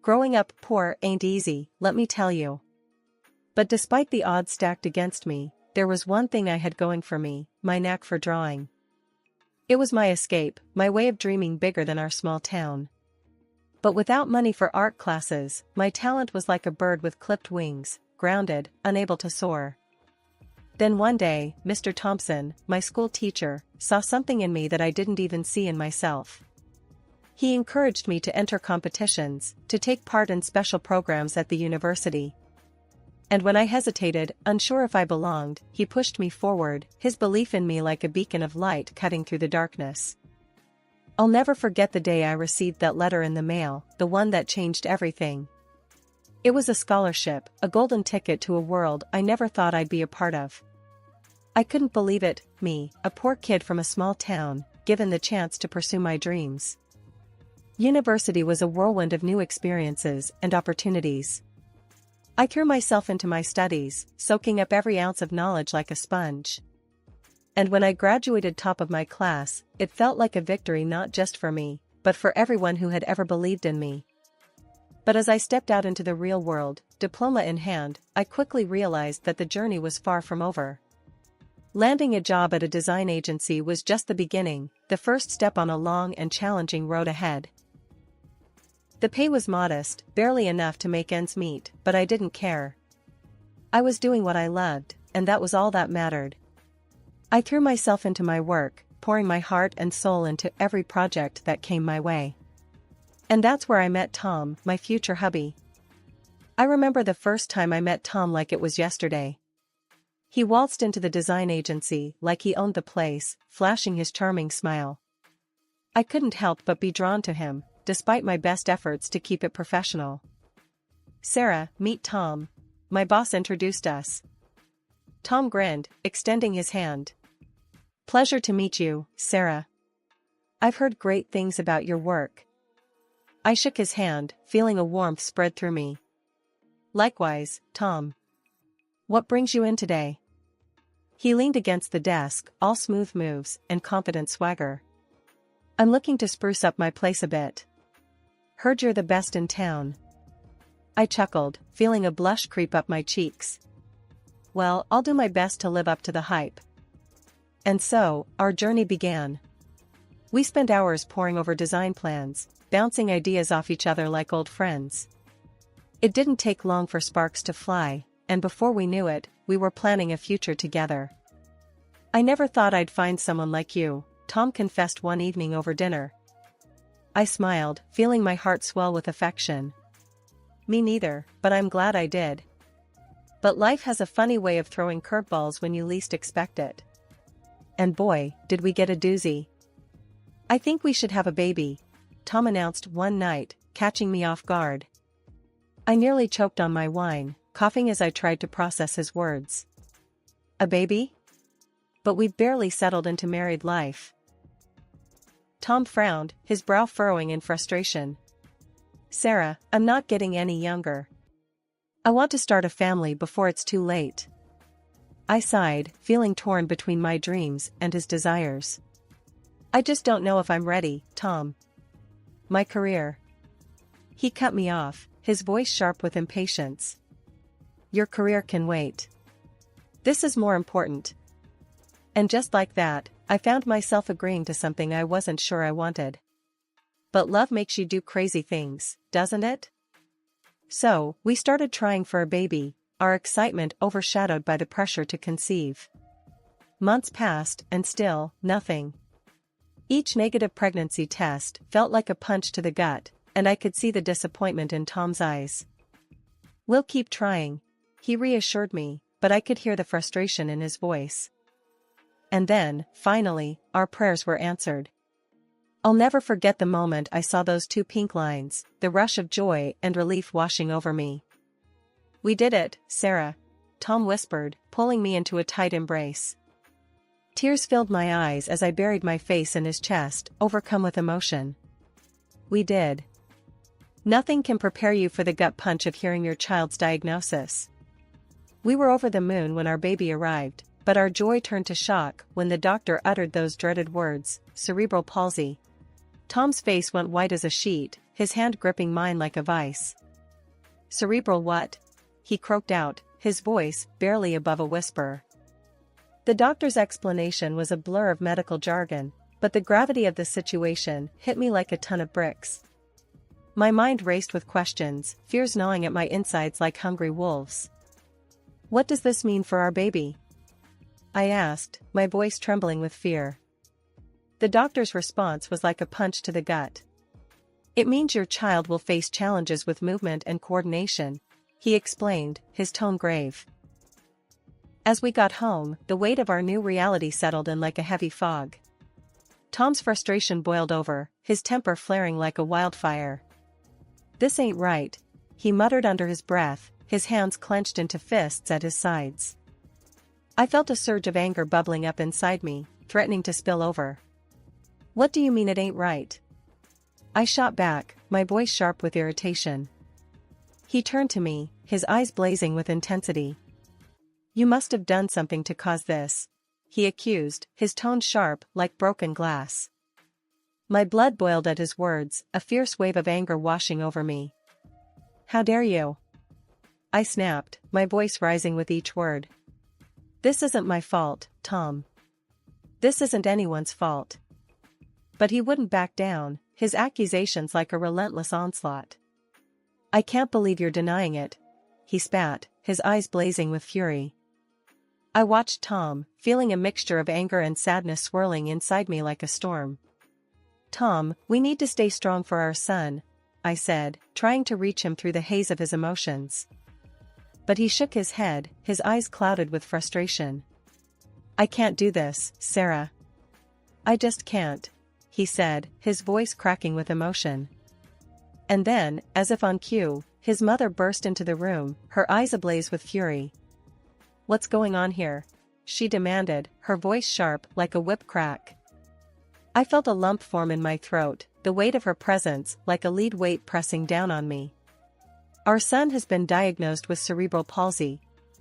Growing up poor ain't easy, let me tell you. But despite the odds stacked against me, there was one thing I had going for me, my knack for drawing. It was my escape, my way of dreaming bigger than our small town. But without money for art classes, my talent was like a bird with clipped wings, grounded, unable to soar. Then one day, Mr. Thompson, my school teacher, saw something in me that I didn't even see in myself. He encouraged me to enter competitions, to take part in special programs at the university. And when I hesitated, unsure if I belonged, he pushed me forward, his belief in me like a beacon of light cutting through the darkness. I'll never forget the day I received that letter in the mail, the one that changed everything. It was a scholarship, a golden ticket to a world I never thought I'd be a part of. I couldn't believe it, me, a poor kid from a small town, given the chance to pursue my dreams. University was a whirlwind of new experiences and opportunities. I threw myself into my studies, soaking up every ounce of knowledge like a sponge. And when I graduated top of my class, it felt like a victory not just for me, but for everyone who had ever believed in me. But as I stepped out into the real world, diploma in hand, I quickly realized that the journey was far from over. Landing a job at a design agency was just the beginning, the first step on a long and challenging road ahead. The pay was modest, barely enough to make ends meet, but I didn't care. I was doing what I loved, and that was all that mattered. I threw myself into my work, pouring my heart and soul into every project that came my way. And that's where I met Tom, my future hubby. I remember the first time I met Tom like it was yesterday. He waltzed into the design agency like he owned the place, flashing his charming smile. I couldn't help but be drawn to him, despite my best efforts to keep it professional. "Sarah, meet Tom." My boss introduced us. Tom grinned, extending his hand. "Pleasure to meet you, Sarah. I've heard great things about your work." I shook his hand, feeling a warmth spread through me. "Likewise, Tom. What brings you in today?" He leaned against the desk, all smooth moves and confident swagger. "I'm looking to spruce up my place a bit. Heard you're the best in town." I chuckled, feeling a blush creep up my cheeks. "Well, I'll do my best to live up to the hype." And so, our journey began. We spent hours poring over design plans, bouncing ideas off each other like old friends. It didn't take long for sparks to fly, and before we knew it, we were planning a future together. "I never thought I'd find someone like you," Tom confessed one evening over dinner. I smiled, feeling my heart swell with affection. "Me neither, but I'm glad I did." But life has a funny way of throwing curveballs when you least expect it. And boy, did we get a doozy. "I think we should have a baby," Tom announced one night, catching me off guard. I nearly choked on my wine, coughing as I tried to process his words. "A baby? But we've barely settled into married life." Tom frowned, his brow furrowing in frustration. "Sarah, I'm not getting any younger. I want to start a family before it's too late." I sighed, feeling torn between my dreams and his desires. "I just don't know if I'm ready, Tom." "My career." He cut me off, his voice sharp with impatience. "Your career can wait. This is more important." And just like that, I found myself agreeing to something I wasn't sure I wanted. But love makes you do crazy things, doesn't it? So, we started trying for a baby, our excitement overshadowed by the pressure to conceive. Months passed, and still, nothing. Each negative pregnancy test felt like a punch to the gut, and I could see the disappointment in Tom's eyes. "We'll keep trying," he reassured me, but I could hear the frustration in his voice. And then, finally, our prayers were answered. I'll never forget the moment I saw those two pink lines, the rush of joy and relief washing over me. "We did it, Sarah," Tom whispered, pulling me into a tight embrace. Tears filled my eyes as I buried my face in his chest, overcome with emotion. We did. Nothing can prepare you for the gut punch of hearing your child's diagnosis. We were over the moon when our baby arrived, but our joy turned to shock when the doctor uttered those dreaded words, cerebral palsy. Tom's face went white as a sheet, his hand gripping mine like a vice. "Cerebral what?" he croaked out, his voice barely above a whisper. The doctor's explanation was a blur of medical jargon, but the gravity of the situation hit me like a ton of bricks. My mind raced with questions, fears gnawing at my insides like hungry wolves. "What does this mean for our baby?" I asked, my voice trembling with fear. The doctor's response was like a punch to the gut. "It means your child will face challenges with movement and coordination," he explained, his tone grave. As we got home, the weight of our new reality settled in like a heavy fog. Tom's frustration boiled over, his temper flaring like a wildfire. "This ain't right," he muttered under his breath, his hands clenched into fists at his sides. I felt a surge of anger bubbling up inside me, threatening to spill over. "What do you mean it ain't right?" I shot back, my voice sharp with irritation. He turned to me, his eyes blazing with intensity. "You must have done something to cause this," he accused, his tone sharp like broken glass. My blood boiled at his words, a fierce wave of anger washing over me. "How dare you?" I snapped, my voice rising with each word. "This isn't my fault, Tom. This isn't anyone's fault." But he wouldn't back down, his accusations like a relentless onslaught. "I can't believe you're denying it," he spat, his eyes blazing with fury. I watched Tom, feeling a mixture of anger and sadness swirling inside me like a storm. "Tom, we need to stay strong for our son," I said, trying to reach him through the haze of his emotions. But he shook his head, his eyes clouded with frustration. "I can't do this, Sarah. I just can't," he said, his voice cracking with emotion. And then, as if on cue, his mother burst into the room, her eyes ablaze with fury. "What's going on here?" she demanded, her voice sharp like a whip crack. I felt a lump form in my throat, the weight of her presence like a lead weight pressing down on me. "Our son has been diagnosed with cerebral palsy,"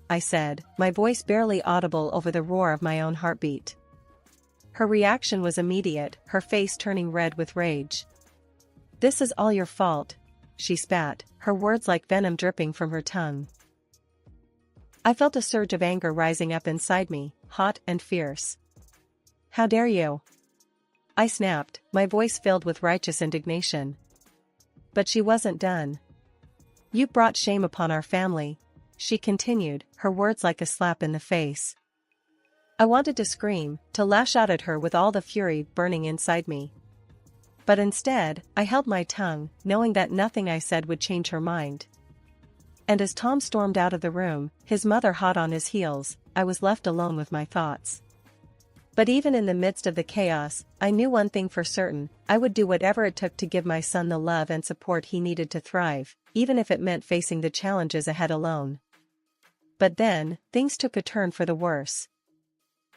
I said, my voice barely audible over the roar of my own heartbeat. Her reaction was immediate, her face turning red with rage. "This is all your fault," she spat, her words like venom dripping from her tongue. I felt a surge of anger rising up inside me, hot and fierce. "How dare you?" I snapped, my voice filled with righteous indignation. But she wasn't done. "You brought shame upon our family," she continued, her words like a slap in the face. I wanted to scream, to lash out at her with all the fury burning inside me. But instead, I held my tongue, knowing that nothing I said would change her mind. And as Tom stormed out of the room, his mother hot on his heels, I was left alone with my thoughts. But even in the midst of the chaos, I knew one thing for certain: I would do whatever it took to give my son the love and support he needed to thrive, even if it meant facing the challenges ahead alone. But then, things took a turn for the worse.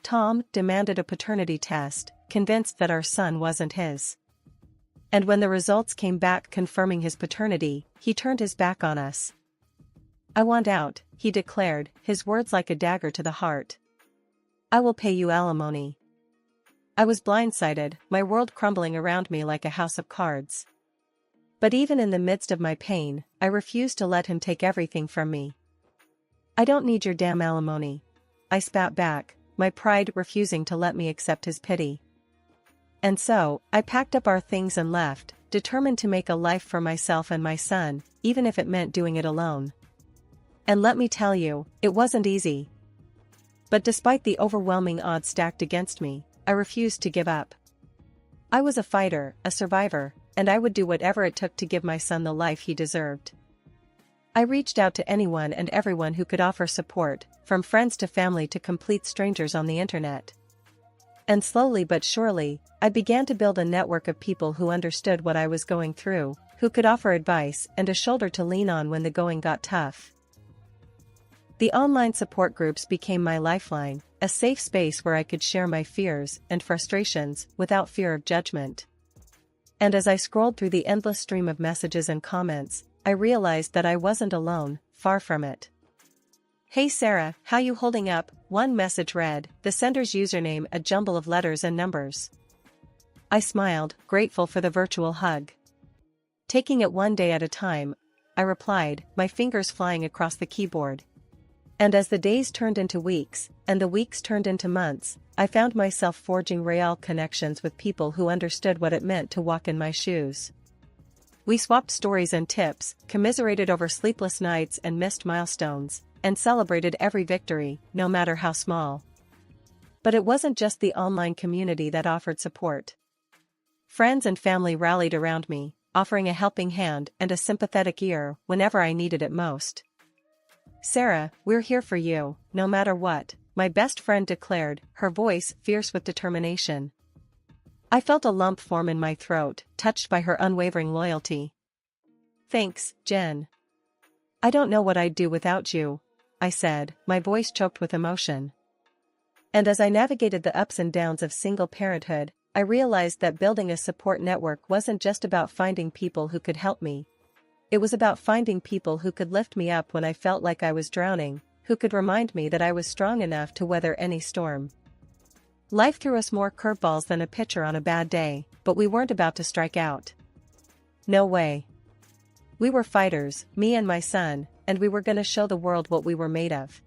Tom demanded a paternity test, convinced that our son wasn't his. And when the results came back confirming his paternity, he turned his back on us. "I want out," he declared, his words like a dagger to the heart. "I will pay you alimony." I was blindsided, my world crumbling around me like a house of cards. But even in the midst of my pain, I refused to let him take everything from me. "I don't need your damn alimony," I spat back, my pride refusing to let me accept his pity. And so, I packed up our things and left, determined to make a life for myself and my son, even if it meant doing it alone. And let me tell you, it wasn't easy. But despite the overwhelming odds stacked against me, I refused to give up. I was a fighter, a survivor, and I would do whatever it took to give my son the life he deserved. I reached out to anyone and everyone who could offer support, from friends to family to complete strangers on the internet. And slowly but surely, I began to build a network of people who understood what I was going through, who could offer advice and a shoulder to lean on when the going got tough. The online support groups became my lifeline, a safe space where I could share my fears and frustrations without fear of judgment. And as I scrolled through the endless stream of messages and comments, I realized that I wasn't alone, far from it. "Hey Sarah, how you holding up?" one message read, the sender's username a jumble of letters and numbers. I smiled, grateful for the virtual hug. Taking it one day at a time, I replied, my fingers flying across the keyboard. And as the days turned into weeks, and the weeks turned into months, I found myself forging real connections with people who understood what it meant to walk in my shoes. We swapped stories and tips, commiserated over sleepless nights and missed milestones, and celebrated every victory, no matter how small. But it wasn't just the online community that offered support. Friends and family rallied around me, offering a helping hand and a sympathetic ear whenever I needed it most. "Sarah, we're here for you, no matter what," my best friend declared, her voice fierce with determination. I felt a lump form in my throat, touched by her unwavering loyalty. "Thanks, Jen. I don't know what I'd do without you," I said, my voice choked with emotion. And as I navigated the ups and downs of single parenthood, I realized that building a support network wasn't just about finding people who could help me. It was about finding people who could lift me up when I felt like I was drowning, who could remind me that I was strong enough to weather any storm. Life threw us more curveballs than a pitcher on a bad day, but we weren't about to strike out. No way. We were fighters, me and my son, and we were gonna show the world what we were made of.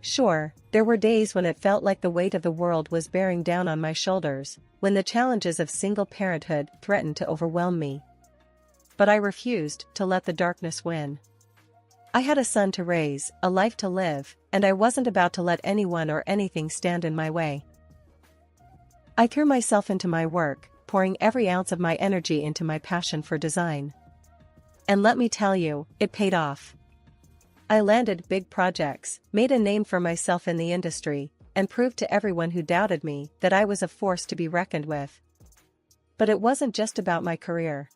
Sure, there were days when it felt like the weight of the world was bearing down on my shoulders, when the challenges of single parenthood threatened to overwhelm me. But I refused to let the darkness win. I had a son to raise, a life to live, and I wasn't about to let anyone or anything stand in my way. I threw myself into my work, pouring every ounce of my energy into my passion for design. And let me tell you, it paid off. I landed big projects, made a name for myself in the industry, and proved to everyone who doubted me that I was a force to be reckoned with. But it wasn't just about my career.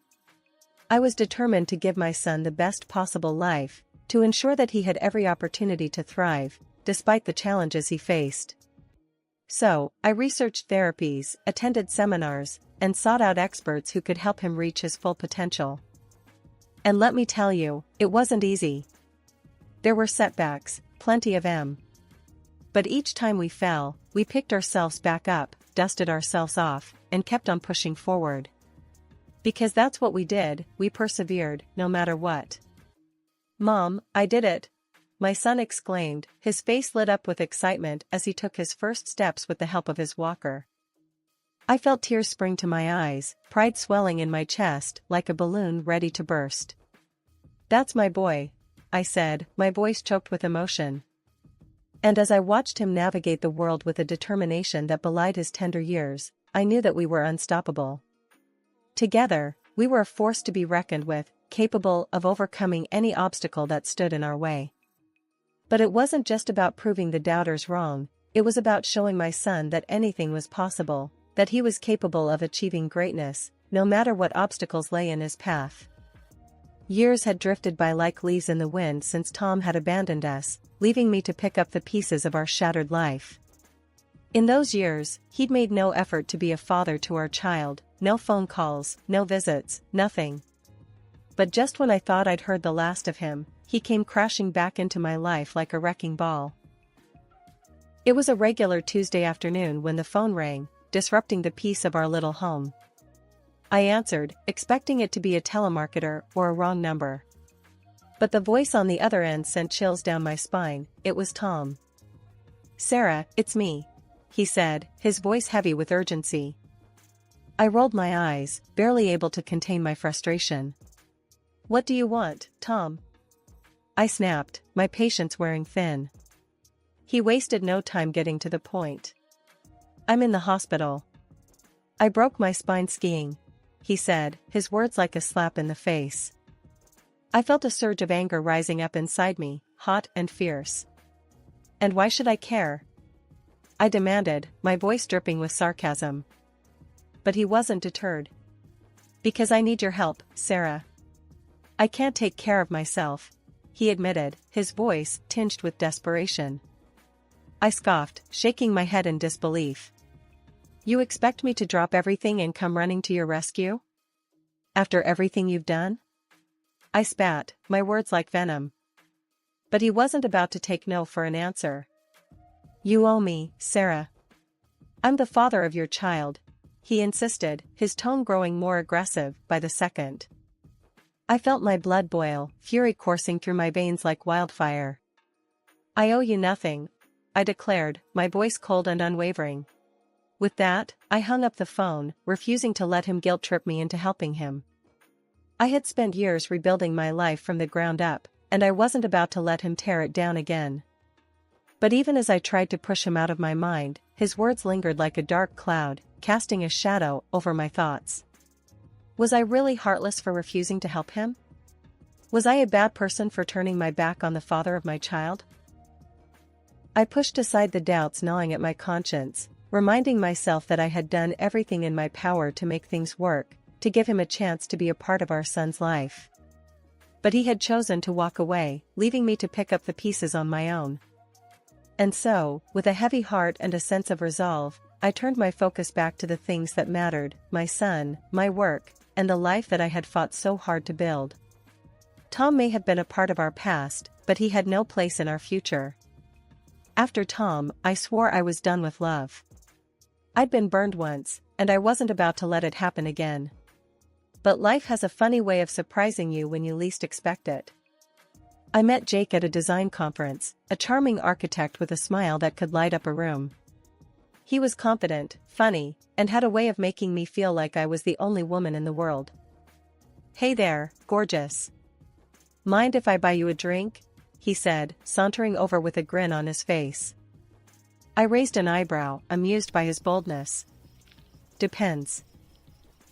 I was determined to give my son the best possible life, to ensure that he had every opportunity to thrive, despite the challenges he faced. So, I researched therapies, attended seminars, and sought out experts who could help him reach his full potential. And let me tell you, it wasn't easy. There were setbacks, plenty of them. But each time we fell, we picked ourselves back up, dusted ourselves off, and kept on pushing forward. Because that's what we did, we persevered, no matter what. "Mom, I did it!" my son exclaimed, his face lit up with excitement as he took his first steps with the help of his walker. I felt tears spring to my eyes, pride swelling in my chest like a balloon ready to burst. "That's my boy," I said, my voice choked with emotion. And as I watched him navigate the world with a determination that belied his tender years, I knew that we were unstoppable. Together, we were a force to be reckoned with, capable of overcoming any obstacle that stood in our way. But it wasn't just about proving the doubters wrong, it was about showing my son that anything was possible, that he was capable of achieving greatness, no matter what obstacles lay in his path. Years had drifted by like leaves in the wind since Tom had abandoned us, leaving me to pick up the pieces of our shattered life. In those years, he'd made no effort to be a father to our child, no phone calls, no visits, nothing. But just when I thought I'd heard the last of him, he came crashing back into my life like a wrecking ball. It was a regular Tuesday afternoon when the phone rang, disrupting the peace of our little home. I answered, expecting it to be a telemarketer or a wrong number. But the voice on the other end sent chills down my spine. It was Tom. "Sarah, it's me," he said, his voice heavy with urgency. I rolled my eyes, barely able to contain my frustration. "What do you want, Tom?" I snapped, my patience wearing thin. He wasted no time getting to the point. "I'm in the hospital. I broke my spine skiing," he said, his words like a slap in the face. I felt a surge of anger rising up inside me, hot and fierce. "And why should I care?" I demanded, my voice dripping with sarcasm. But he wasn't deterred. "Because I need your help, Sarah. I can't take care of myself," he admitted, his voice tinged with desperation. I scoffed, shaking my head in disbelief. "You expect me to drop everything and come running to your rescue? After everything you've done?" I spat, my words like venom. But he wasn't about to take no for an answer. "You owe me, Sarah. I'm the father of your child," he insisted, his tone growing more aggressive by the second. I felt my blood boil, fury coursing through my veins like wildfire. "I owe you nothing," I declared, my voice cold and unwavering. With that, I hung up the phone, refusing to let him guilt-trip me into helping him. I had spent years rebuilding my life from the ground up, and I wasn't about to let him tear it down again. But even as I tried to push him out of my mind, his words lingered like a dark cloud, casting a shadow over my thoughts. Was I really heartless for refusing to help him? Was I a bad person for turning my back on the father of my child? I pushed aside the doubts gnawing at my conscience, reminding myself that I had done everything in my power to make things work, to give him a chance to be a part of our son's life. But he had chosen to walk away, leaving me to pick up the pieces on my own. And so, with a heavy heart and a sense of resolve, I turned my focus back to the things that mattered, my son, my work, and the life that I had fought so hard to build. Tom may have been a part of our past, but he had no place in our future. After Tom, I swore I was done with love. I'd been burned once, and I wasn't about to let it happen again. But life has a funny way of surprising you when you least expect it. I met Jake at a design conference, a charming architect with a smile that could light up a room. He was confident, funny, and had a way of making me feel like I was the only woman in the world. "Hey there, gorgeous. Mind if I buy you a drink?" he said, sauntering over with a grin on his face. I raised an eyebrow, amused by his boldness. "Depends.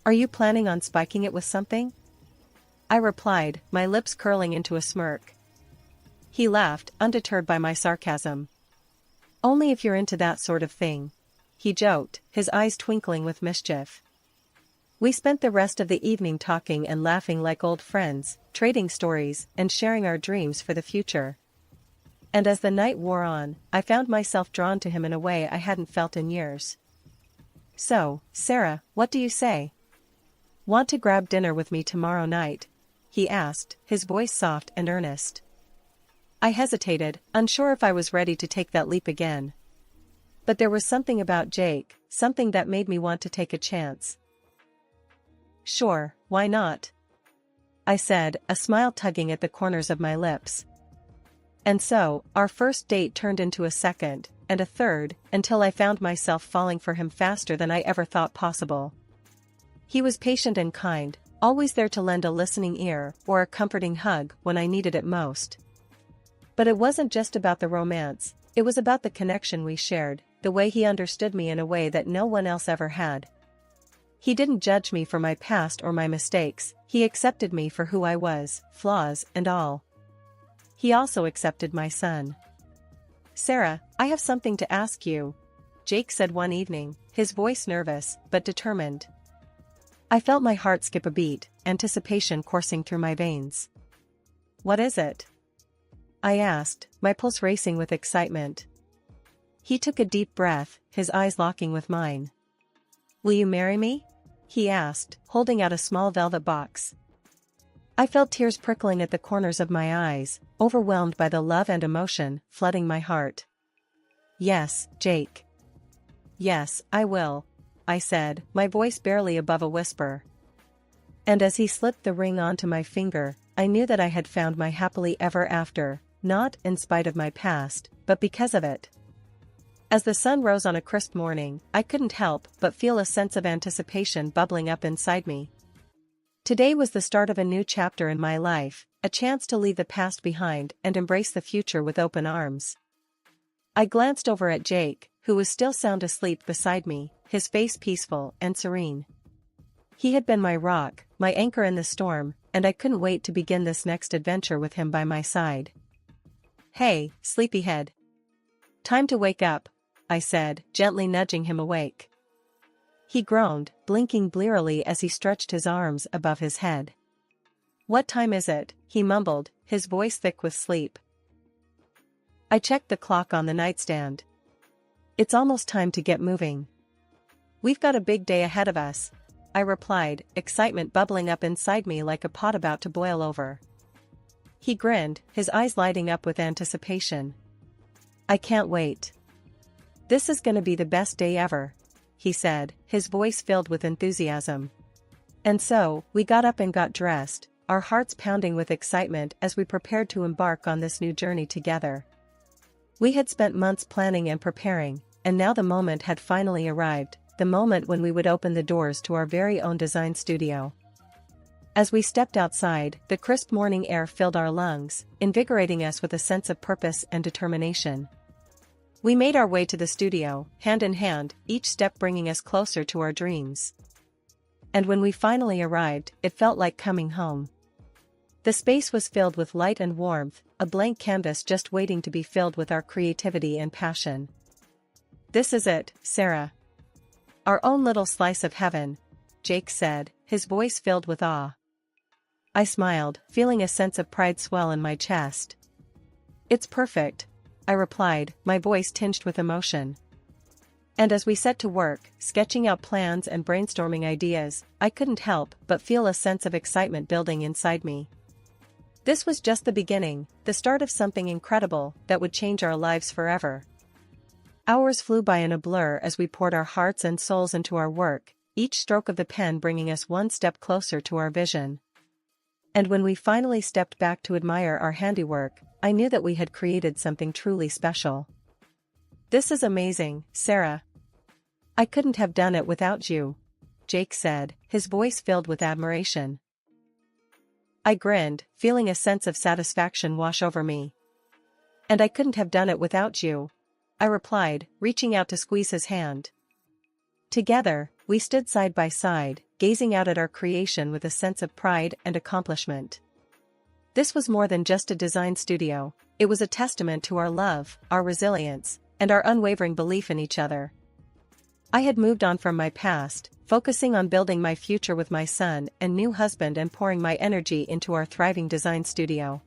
Are you planning on spiking it with something?" I replied, my lips curling into a smirk. He laughed, undeterred by my sarcasm. "Only if you're into that sort of thing," he joked, his eyes twinkling with mischief. We spent the rest of the evening talking and laughing like old friends, trading stories, and sharing our dreams for the future. And as the night wore on, I found myself drawn to him in a way I hadn't felt in years. "So, Sarah, what do you say? Want to grab dinner with me tomorrow night?" he asked, his voice soft and earnest. I hesitated, unsure if I was ready to take that leap again. But there was something about Jake, something that made me want to take a chance. "Sure, why not?" I said, a smile tugging at the corners of my lips. And so, our first date turned into a second, and a third, until I found myself falling for him faster than I ever thought possible. He was patient and kind, always there to lend a listening ear or a comforting hug when I needed it most. But it wasn't just about the romance, it was about the connection we shared, the way he understood me in a way that no one else ever had. He didn't judge me for my past or my mistakes, he accepted me for who I was, flaws and all. He also accepted my son. "Sarah, I have something to ask you," Jake said one evening, his voice nervous, but determined. I felt my heart skip a beat, anticipation coursing through my veins. "What is it?" I asked, my pulse racing with excitement. He took a deep breath, his eyes locking with mine. "Will you marry me?" he asked, holding out a small velvet box. I felt tears prickling at the corners of my eyes, overwhelmed by the love and emotion flooding my heart. "Yes, Jake. Yes, I will," I said, my voice barely above a whisper. And as he slipped the ring onto my finger, I knew that I had found my happily ever after, not in spite of my past, but because of it. As the sun rose on a crisp morning, I couldn't help but feel a sense of anticipation bubbling up inside me. Today was the start of a new chapter in my life, a chance to leave the past behind and embrace the future with open arms. I glanced over at Jake, who was still sound asleep beside me, his face peaceful and serene. He had been my rock, my anchor in the storm, and I couldn't wait to begin this next adventure with him by my side. "Hey, sleepyhead. Time to wake up," I said, gently nudging him awake. He groaned, blinking blearily as he stretched his arms above his head. "What time is it?" he mumbled, his voice thick with sleep. I checked the clock on the nightstand. "It's almost time to get moving." "We've got a big day ahead of us," I replied, excitement bubbling up inside me like a pot about to boil over. He grinned, his eyes lighting up with anticipation. "I can't wait. This is gonna be the best day ever," he said, his voice filled with enthusiasm. And so, we got up and got dressed, our hearts pounding with excitement as we prepared to embark on this new journey together. We had spent months planning and preparing, and now the moment had finally arrived, the moment when we would open the doors to our very own design studio. As we stepped outside, the crisp morning air filled our lungs, invigorating us with a sense of purpose and determination. We made our way to the studio, hand in hand, each step bringing us closer to our dreams. And when we finally arrived, it felt like coming home. The space was filled with light and warmth, a blank canvas just waiting to be filled with our creativity and passion. "This is it, Sarah. Our own little slice of heaven," Jake said, his voice filled with awe. I smiled, feeling a sense of pride swell in my chest. "It's perfect," I replied, my voice tinged with emotion. And as we set to work, sketching out plans and brainstorming ideas, I couldn't help but feel a sense of excitement building inside me. This was just the beginning, the start of something incredible that would change our lives forever. Hours flew by in a blur as we poured our hearts and souls into our work, each stroke of the pen bringing us one step closer to our vision. And when we finally stepped back to admire our handiwork, I knew that we had created something truly special. "This is amazing, Sarah. I couldn't have done it without you," Jake said, his voice filled with admiration. I grinned, feeling a sense of satisfaction wash over me. "And I couldn't have done it without you," I replied, reaching out to squeeze his hand. Together, we stood side by side, gazing out at our creation with a sense of pride and accomplishment. This was more than just a design studio, it was a testament to our love, our resilience, and our unwavering belief in each other. I had moved on from my past, focusing on building my future with my son and new husband and pouring my energy into our thriving design studio.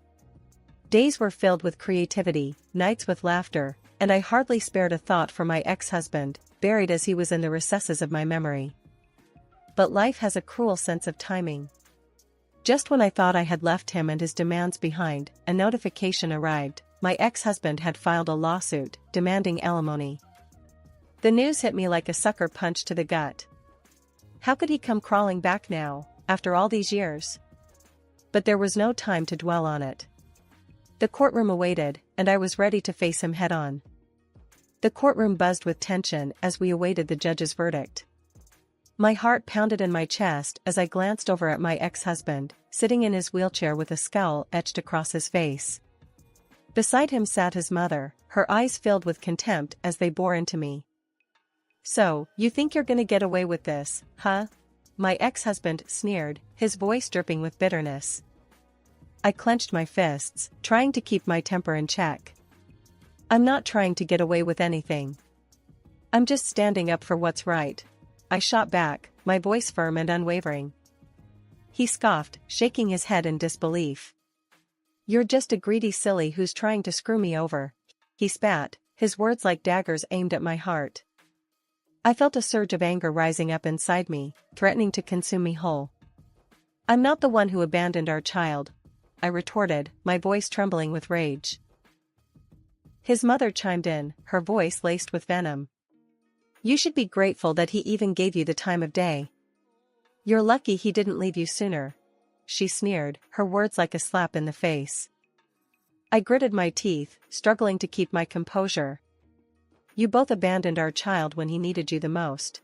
Days were filled with creativity, nights with laughter, and I hardly spared a thought for my ex-husband, buried as he was in the recesses of my memory. But life has a cruel sense of timing. Just when I thought I had left him and his demands behind, a notification arrived: my ex-husband had filed a lawsuit, demanding alimony. The news hit me like a sucker punch to the gut. How could he come crawling back now, after all these years? But there was no time to dwell on it. The courtroom awaited, and I was ready to face him head-on. The courtroom buzzed with tension as we awaited the judge's verdict. My heart pounded in my chest as I glanced over at my ex-husband, sitting in his wheelchair with a scowl etched across his face. Beside him sat his mother, her eyes filled with contempt as they bore into me. "So, you think you're gonna get away with this, huh?" my ex-husband sneered, his voice dripping with bitterness. I clenched my fists, trying to keep my temper in check. "I'm not trying to get away with anything. I'm just standing up for what's right," I shot back, my voice firm and unwavering. He scoffed, shaking his head in disbelief. "You're just a greedy silly who's trying to screw me over," he spat, his words like daggers aimed at my heart. I felt a surge of anger rising up inside me, threatening to consume me whole. "I'm not the one who abandoned our child," I retorted, my voice trembling with rage. His mother chimed in, her voice laced with venom. "You should be grateful that he even gave you the time of day. You're lucky he didn't leave you sooner," she sneered, her words like a slap in the face. I gritted my teeth, struggling to keep my composure. "You both abandoned our child when he needed you the most.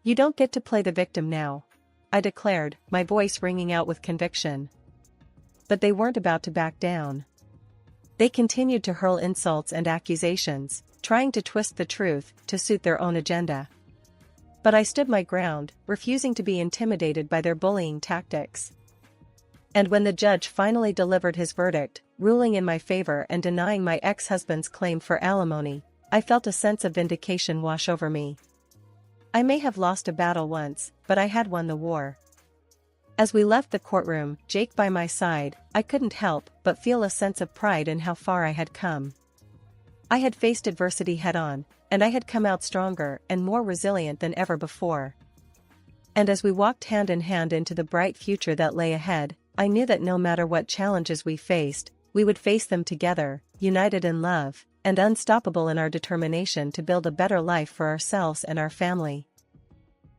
You don't get to play the victim now," I declared, my voice ringing out with conviction. But they weren't about to back down. They continued to hurl insults and accusations, trying to twist the truth to suit their own agenda. But I stood my ground, refusing to be intimidated by their bullying tactics. And when the judge finally delivered his verdict, ruling in my favor and denying my ex-husband's claim for alimony, I felt a sense of vindication wash over me. I may have lost a battle once, but I had won the war. As we left the courtroom, Jake by my side, I couldn't help but feel a sense of pride in how far I had come. I had faced adversity head-on, and I had come out stronger and more resilient than ever before. And as we walked hand in hand into the bright future that lay ahead, I knew that no matter what challenges we faced, we would face them together, united in love, and unstoppable in our determination to build a better life for ourselves and our family.